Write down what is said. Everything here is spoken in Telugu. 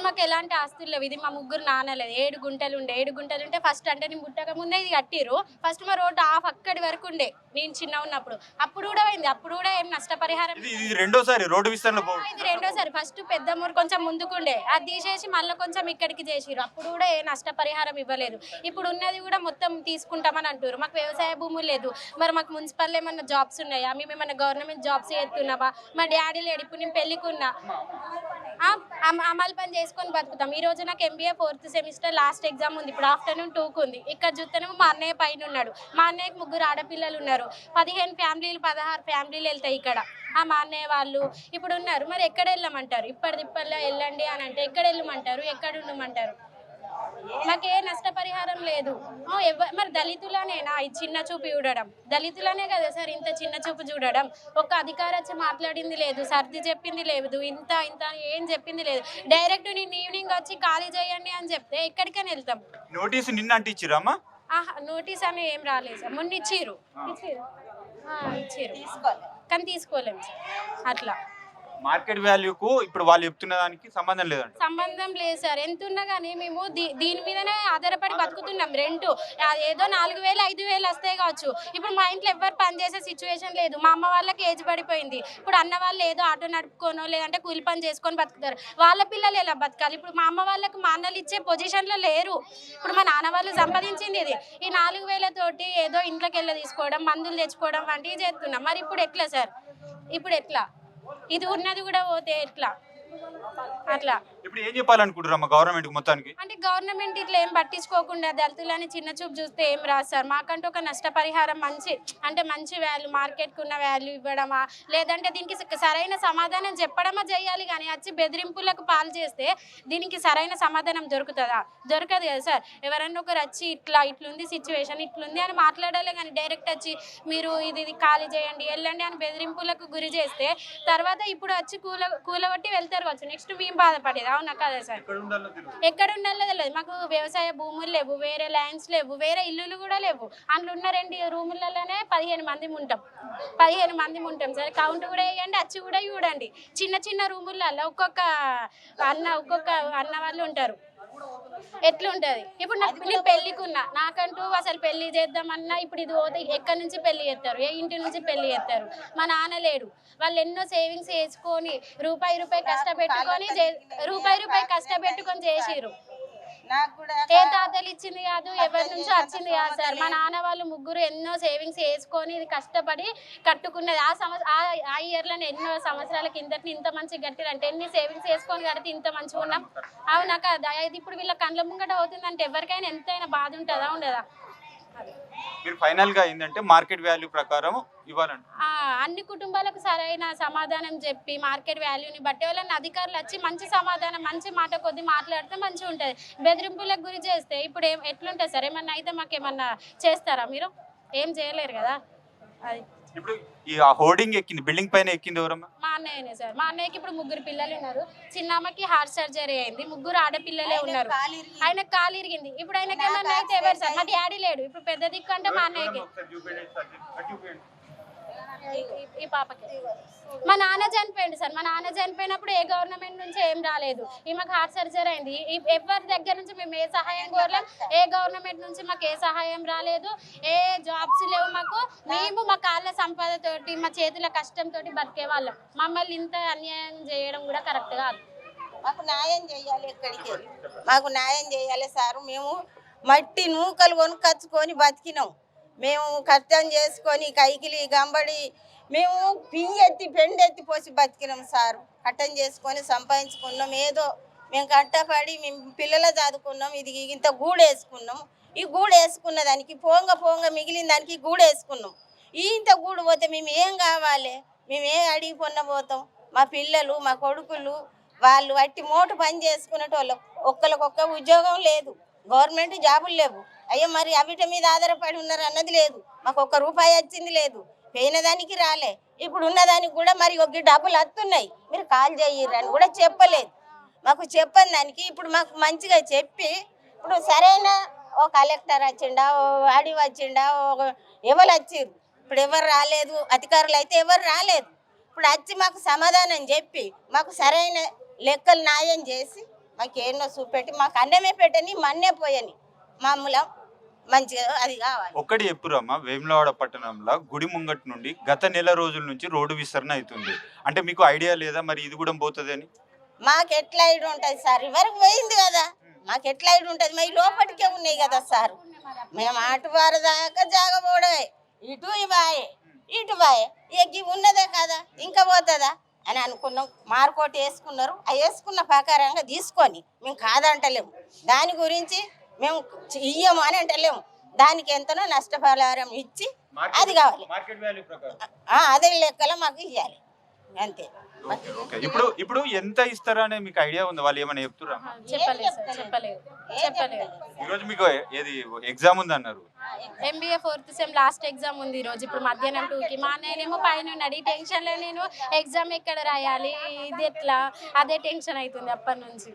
మాకు ఎలాంటి ఆస్తులు లేవు. ఇది మా ముగ్గురు నాన్నలేదు. 7 గుంటలు ఉండే. 7 గుంటలు ఉంటే ఫస్ట్ అంటే నేను పుట్టక ముందే ఇది కట్టిరు. ఫస్ట్ మా రోడ్డు హాఫ్ అక్కడి వరకు ఉండే నేను చిన్న ఉన్నప్పుడు. అప్పుడు కూడా అయింది. అప్పుడు కూడా ఏం నష్టపరిహారం ఇది రెండోసారి రోడ్డు విస్తరణ ఇది రెండోసారి. ఫస్ట్ పెద్దమూరు కొంచెం ముందుకుండే, అది తీసేసి మళ్ళీ కొంచెం ఇక్కడికి చేసిరు. అప్పుడు కూడా ఏ నష్టపరిహారం ఇవ్వలేదు. ఇప్పుడు ఉన్నది కూడా మొత్తం తీసుకుంటామని అంటారు. మాకు వ్యవసాయ భూములు లేదు. మరి మాకు మున్సిపల్ ఏమన్నా జాబ్స్ ఉన్నాయా? మేము ఏమన్నా గవర్నమెంట్ జాబ్స్ చేస్తున్నామా? మా డాడీ లేడు. ఇప్పుడు నేను పెళ్ళికున్నా, అమలు పని చేసుకొని బతుకుతాం. ఈ రోజు నాకు MBA 4th semester last exam ఉంది. ఇప్పుడు ఆఫ్టర్నూన్ 2కు ఉంది. ఇక్కడ చూస్తేనేమో మా అన్నయ్య పైన ఉన్నాడు. మా అన్నయ్యకి 3 ఆడపిల్లలు ఉన్నారు. 15 ఫ్యామిలీలు 16 ఫ్యామిలీలు వెళ్తాయి ఇక్కడ. మా అన్నయ్య వాళ్ళు ఇప్పుడు ఉన్నారు. మరి ఎక్కడ వెళ్ళమంటారు? ఇప్పటిదిప్పట్లో వెళ్ళండి అని అంటే ఎక్కడ వెళ్ళమంటారు? ఎక్కడ ఉండమంటారు? మాకే నష్టపరిహారం లేదు. మరి దళితులనేనా ఈ చిన్న చూపు చూడడం? దళితులనే కదా సార్ ఇంత చిన్న చూపు చూడడం? ఒక అధికారి వచ్చి మాట్లాడింది లేదు, సర్ది చెప్పింది లేదు, ఇంత ఇంత ఏం చెప్పింది లేదు. డైరెక్ట్ నేను ఈవినింగ్ వచ్చి ఖాళీ చేయండి అని చెప్తే ఎక్కడికైనా వెళ్తాం. నోటీసు నిన్న అంటే ఇచ్చిరమ్మా? నోటీస్ అని ఏం రాలేదు సార్. మొన్న ఇచ్చిరు కానీ తీసుకోలేము సార్. అట్లా మార్కెట్ వాల్యూకు ఇప్పుడు వాళ్ళు చెప్తున్న దానికి సంబంధం లేదంట. సంబంధం లేదు సార్. ఎంత ఉన్నా కానీ మేము దీని మీదనే ఆధారపడి బతుకుతున్నాం. రెంటు ఏదో 4,000 5,000 వస్తాయి కావచ్చు. ఇప్పుడు మా ఇంట్లో ఎవరు పని చేసే సిచ్యువేషన్ లేదు. మా అమ్మ వాళ్ళకి ఏజ్ పడిపోయింది. ఇప్పుడు అన్న వాళ్ళు ఏదో ఆటో నడుపుకోనో లేదంటే కూలి పని చేసుకొని బతుకుతారు. వాళ్ళ పిల్లలు ఎలా బతకాలి? ఇప్పుడు మా అమ్మ వాళ్ళకి మా అన్నలు ఇచ్చే పొజిషన్లో లేరు. ఇప్పుడు మా నాన్న వాళ్ళు సంపాదించింది ఇది. ఈ 4,000 తోటి ఏదో ఇంట్లోకి వెళ్ళి తీసుకోవడం, మందులు తెచ్చుకోవడం వంటివి చేస్తున్నాం. మరి ఇప్పుడు ఎట్లా సార్? ఇప్పుడు ఎట్లా? ఇది ఉన్నది కూడా పోతే ఎట్లా? అట్లా ఇప్పుడు ఏం చెప్పాలనుకుంటున్నారమ్మా గవర్నమెంట్ మొత్తానికి? అంటే గవర్నమెంట్ ఇట్లా ఏం పట్టించుకోకుండా దళితులని చిన్న చూపు చూస్తే ఏం రాస్తారు? మాకంటూ ఒక నష్టపరిహారం మంచి వాల్యూ, మార్కెట్కి ఉన్న వాల్యూ ఇవ్వడమా, లేదంటే దీనికి సరైన సమాధానం చెప్పడమా చేయాలి. కానీ వచ్చి బెదిరింపులకు పాలు చేస్తే దీనికి సరైన సమాధానం దొరుకుతుందా? దొరకదు కదా సార్. ఎవరన్నా ఒకరు వచ్చి ఇట్లుంది సిచ్యువేషన్, ఇట్లుంది అని మాట్లాడాలి. కానీ డైరెక్ట్ వచ్చి మీరు ఇది ఖాళీ చేయండి, వెళ్ళండి అని బెదిరింపులకు గురి చేస్తే తర్వాత ఇప్పుడు వచ్చి కూలగొట్టి వెళ్తారు కావచ్చు. నెక్స్ట్ మేము బాధపడేది. అవునా కదా సార్? ఎక్కడ ఉండాలో తెలియదు. మాకు వ్యవసాయ భూములు లేవు, వేరే ల్యాండ్స్ లేవు, వేరే ఇల్లులు కూడా లేవు. అందులో ఉన్న 2 రూములలోనే 15 మంది ఉంటాం. 15 మంది ఉంటాం సార్. కౌంట్ కూడా వేయండి, వచ్చి కూడా చూడండి. చిన్న చిన్న రూములలో ఒక్కొక్క అన్న వాళ్ళు ఉంటారు. ఎట్లుంటది? ఇప్పుడు నేను పెళ్లికున్నా, నాకంటూ అసలు పెళ్లి చేద్దామన్నా ఇప్పుడు ఇది పోతే ఎక్కడి నుంచి పెళ్లి చేస్తారు? ఏ ఇంటి నుంచి పెళ్లి చేస్తారు? మా నాన్న లేడు. వాళ్ళు ఎన్నో సేవింగ్స్ చేసుకొని రూపాయి కష్టపెట్టుకొని చేసిరు. ఏ తాతలు ఇచ్చింది కాదు, ఎవరి నుంచి వచ్చింది కాదు సార్. మా నాన్న వాళ్ళు 3 ఎన్నో సేవింగ్స్ చేసుకొని ఇది కష్టపడి కట్టుకున్నది. ఆ ఇయర్లోనే ఎన్నో సంవత్సరాల కిందటి ఇంత మంచిగా కట్టిరంటే ఎన్ని సేవింగ్స్ చేసుకొని కడితే ఇంత మంచిగా ఉన్నాం. అవునా కదా? ఇప్పుడు వీళ్ళ కళ్ళ ముంగట అవుతుందంటే ఎవరికైనా ఎంతైనా బాధ ఉంటుందా? ఉండదా? మీరు ఫైనల్ గా ఏంటంటే మార్కెట్ వాల్యూ ప్రకారం ఇవ్వాలండి. అన్ని కుటుంబాలకు సరైన సమాధానం చెప్పి మార్కెట్ వాల్యూని బట్టి వాళ్ళని అధికారులు వచ్చి మంచి సమాధానం, మంచి మాట కొద్ది మాట్లాడితే మంచిగా ఉంటుంది. బెదిరింపులకు గురి చేస్తే ఇప్పుడు ఎట్లుంటుంది సార్? ఏమన్నా అయితే మాకేమన్నా చేస్తారా? మీరు ఏం చేయలేరు కదా. అది ఇప్పుడు ఈ హోర్డింగ్ ఎక్కింది, బిల్డింగ్ పైన ఎక్కింది ఎవరమ్మా? మా అన్నయ్యనే సార్. మా అన్నయ్యకి ఇప్పుడు 3 పిల్లలు ఉన్నారు. చిన్నమ్మకి హార్ట్ సర్జరీ అయింది. 3 ఆడపిల్లలే ఉన్నారు. ఆయనకు కాలు ఇరిగింది. ఇప్పుడు ఆయనకి ఏమన్నా అయితే ఎవరు సార్? మా డాడీ లేడు. ఇప్పుడు పెద్ద దిక్కు అంటే మా అన్నయ్యకి. ఈ పాపకి మా నాన్న చనిపోయింది సార్. మా నాన్న చనిపోయినప్పుడు ఏ గవర్నమెంట్ నుంచి ఏం రాలేదు. ఈమెకు హార్ట్ సర్జరీ అయింది. ఎవరి దగ్గర నుంచి మేము ఏ సహాయం కోరలేం. ఏ గవర్నమెంట్ నుంచి మాకు ఏ సహాయం రాలేదు. ఏ జాబ్స్ లేవు మాకు. మేము మా కాళ్ళ సంపదతోటి, మా చేతుల కష్టంతో బతికే వాళ్ళం. మమ్మల్ని ఇంత అన్యాయం చేయడం కూడా కరెక్ట్ కాదు. మాకు న్యాయం చేయాలి. ఎక్కడికి మాకు న్యాయం చేయాలి సారు. మేము మట్టి నూకలు కొనుక్కొచ్చుకొని బతికినాం. మేము కష్టం చేసుకొని కైకిలి గంబడి మేము పెండెత్తి పోసి బతికినాం సారు. కట్టం చేసుకొని సంపాదించుకున్నాం. ఏదో మేము కట్టపడి మేము పిల్లలు చదువుకున్నాం. ఇది ఇంత గూడు వేసుకున్నాం. ఈ గూడు వేసుకున్న దానికి పోంగ మిగిలిన దానికి గూడు వేసుకున్నాం. ఇంత గూడు పోతే మేము ఏం కావాలి? మేము ఏం అడిగి పోతాం? మా పిల్లలు, మా కొడుకులు వాళ్ళు వట్టి మోటు పని చేసుకునేటోళ్ళు. ఒక్కరికొక్క ఉద్యోగం లేదు, గవర్నమెంట్ జాబులు లేవు. అయ్యో మరి అవిట మీద ఆధారపడి ఉన్నారు అన్నది లేదు. మాకు 1 రూపాయి వచ్చింది లేదు. పోయిన దానికి రాలే. ఇప్పుడు ఉన్నదానికి కూడా మరి ఒక డబ్బులు వస్తున్నాయి. మీరు కాల్ చేయరు అని కూడా చెప్పలేదు. మాకు చెప్పని దానికి ఇప్పుడు మాకు మంచిగా చెప్పి ఇప్పుడు సరైన ఓ కలెక్టర్ వచ్చిండా, ఓ ఆడి వచ్చిండా, ఎవరు వచ్చిర్రు? ఇప్పుడు ఎవరు రాలేదు. అధికారులు అయితే ఎవరు రాలేదు. ఇప్పుడు వచ్చి మాకు సమాధానం చెప్పి మాకు సరైన లెక్కలు న్యాయం చేసి మాకేన్నో చూపెట్టి మాకు అన్నమే పెట్టని మన్నే పోయని మామూలు మంచిగా అది కావాలి. ఒక్కటి చెప్పురమ్మా, వేములవాడ పట్టణంలో గుడి ముంగట్ నుండి గత నెల రోజుల నుంచి రోడ్డు విస్తరణ అవుతుంది. అంటే మీకు ఐడియా లేదా మరి ఇది కూడా పోతుంది అని? మాకు ఎట్లా ఐడి ఉంటుంది సార్, ఇవరకు పోయింది కదా, మాకు ఎట్లా ఐడి ఉంటుంది, మరి లోపలికే ఉన్నాయి కదా సార్. మేము అటు వారి దాకా జాగపోవడమే, ఇటు బాయే ఇటు బాయే, ఎగ్గి ఉన్నదే కదా ఇంకా పోతుందా అని అనుకున్నాం. మార్కోట్ వేసుకున్నారు, ఆ వేసుకున్న ప్రకారంగా తీసుకొని మేము కాదంటలేము, దాని గురించి మేము ఇయ్యము అని అంటలేము. దానికి ఎంతనో నష్టపరిహారం ఇచ్చి అది కావాలి, మార్కెట్ వాల్యూ ప్రకారం అదే లెక్కలో మాకు ఇవ్వాలి అంతే. ఇప్పుడు ఎంత ఇస్తారా అనే మీకు ఐడియా ఉంది? వాళ్ళు ఏమైనా చెప్తురా? చెప్పలేదు సార్, చెప్పలేదు. ఈ రోజు మీకు ఏది ఎగ్జామ్ ఉంది అన్నారు? MBA 4th sem last exam ఉంది ఈ రోజు, ఇప్పుడు మధ్యాహ్నం 2కి. మా అన్నయ్యనేమో పైన ఉన్నాడు, ఈ టెన్షన్లో నేను ఎగ్జామ్ ఎక్కడ రాయాలి, ఇది ఎట్లా, అదే టెన్షన్ అవుతుంది అప్పటి నుంచి.